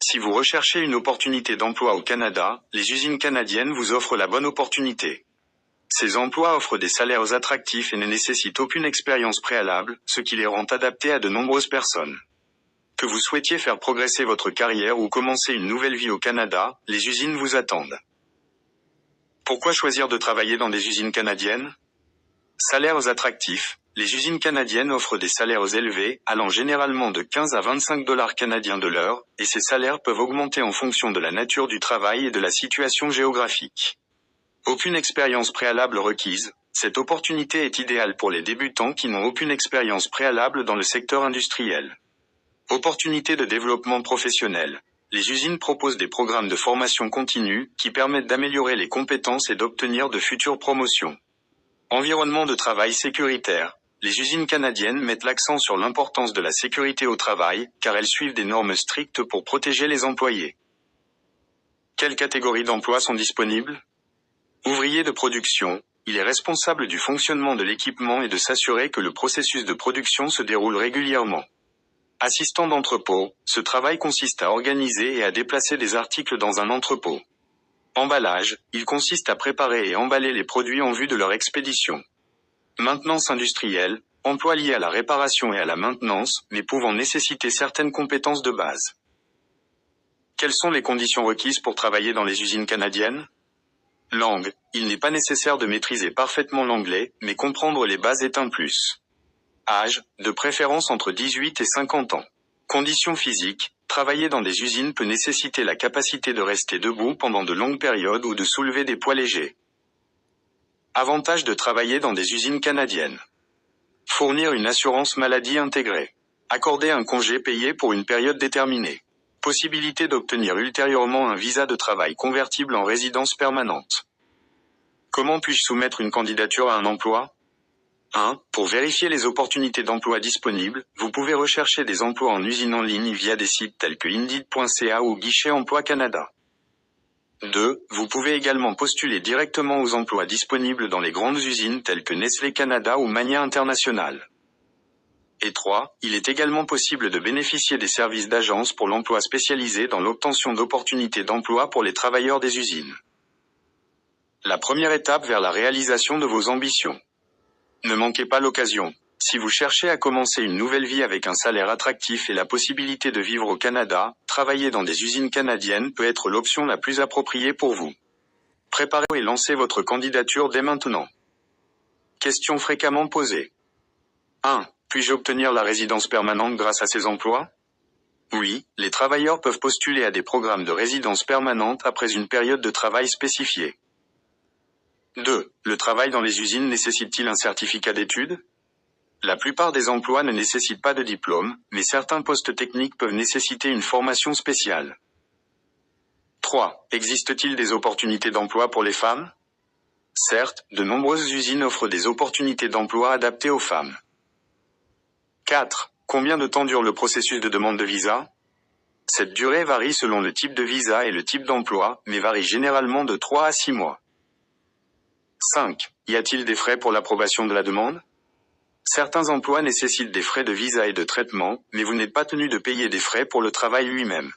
Si vous recherchez une opportunité d'emploi au Canada, les usines canadiennes vous offrent la bonne opportunité. Ces emplois offrent des salaires attractifs et ne nécessitent aucune expérience préalable, ce qui les rend adaptés à de nombreuses personnes. Que vous souhaitiez faire progresser votre carrière ou commencer une nouvelle vie au Canada, les usines vous attendent. Pourquoi choisir de travailler dans des usines canadiennes? Salaires attractifs. Les usines canadiennes offrent des salaires élevés, allant généralement de 15 à 25 $ canadiens de l'heure, et ces salaires peuvent augmenter en fonction de la nature du travail et de la situation géographique. Aucune expérience préalable requise, cette opportunité est idéale pour les débutants qui n'ont aucune expérience préalable dans le secteur industriel. Opportunité de développement professionnel. Les usines proposent des programmes de formation continue qui permettent d'améliorer les compétences et d'obtenir de futures promotions. Environnement de travail sécuritaire. Les usines canadiennes mettent l'accent sur l'importance de la sécurité au travail, car elles suivent des normes strictes pour protéger les employés. Quelles catégories d'emplois sont disponibles? Ouvrier de production. Il est responsable du fonctionnement de l'équipement et de s'assurer que le processus de production se déroule régulièrement. Assistant d'entrepôt. Ce travail consiste à organiser et à déplacer des articles dans un entrepôt. Emballage. Il consiste à préparer et emballer les produits en vue de leur expédition. Maintenance industrielle. Emploi lié à la réparation et à la maintenance, mais pouvant nécessiter certaines compétences de base. Quelles sont les conditions requises pour travailler dans les usines canadiennes? Langue. Il n'est pas nécessaire de maîtriser parfaitement l'anglais, mais comprendre les bases est un plus. Âge, de préférence entre 18 et 50 ans. Conditions physiques. Travailler dans des usines peut nécessiter la capacité de rester debout pendant de longues périodes ou de soulever des poids légers. Avantage de travailler dans des usines canadiennes. Fournir une assurance maladie intégrée. Accorder un congé payé pour une période déterminée. Possibilité d'obtenir ultérieurement un visa de travail convertible en résidence permanente. Comment puis-je soumettre une candidature à un emploi? 1. Pour vérifier les opportunités d'emploi disponibles, vous pouvez rechercher des emplois en usine en ligne via des sites tels que Indeed.ca ou Guichet Emploi Canada. 2. Vous pouvez également postuler directement aux emplois disponibles dans les grandes usines telles que Nestlé Canada ou Mania International. Et 3. Il est également possible de bénéficier des services d'agence pour l'emploi spécialisés dans l'obtention d'opportunités d'emploi pour les travailleurs des usines. La première étape vers la réalisation de vos ambitions. Ne manquez pas l'occasion. Si vous cherchez à commencer une nouvelle vie avec un salaire attractif et la possibilité de vivre au Canada, travailler dans des usines canadiennes peut être l'option la plus appropriée pour vous. Préparez et lancez votre candidature dès maintenant. Questions fréquemment posées. 1. Puis-je obtenir la résidence permanente grâce à ces emplois? Oui, les travailleurs peuvent postuler à des programmes de résidence permanente après une période de travail spécifiée. 2. Le travail dans les usines nécessite-t-il un certificat d'études? La plupart des emplois ne nécessitent pas de diplôme, mais certains postes techniques peuvent nécessiter une formation spéciale. 3. Existe-t-il des opportunités d'emploi pour les femmes? Certes, de nombreuses usines offrent des opportunités d'emploi adaptées aux femmes. 4. Combien de temps dure le processus de demande de visa? Cette durée varie selon le type de visa et le type d'emploi, mais varie généralement de 3 à 6 mois. 5. Y a-t-il des frais pour l'approbation de la demande? Certains emplois nécessitent des frais de visa et de traitement, mais vous n'êtes pas tenu de payer des frais pour le travail lui-même.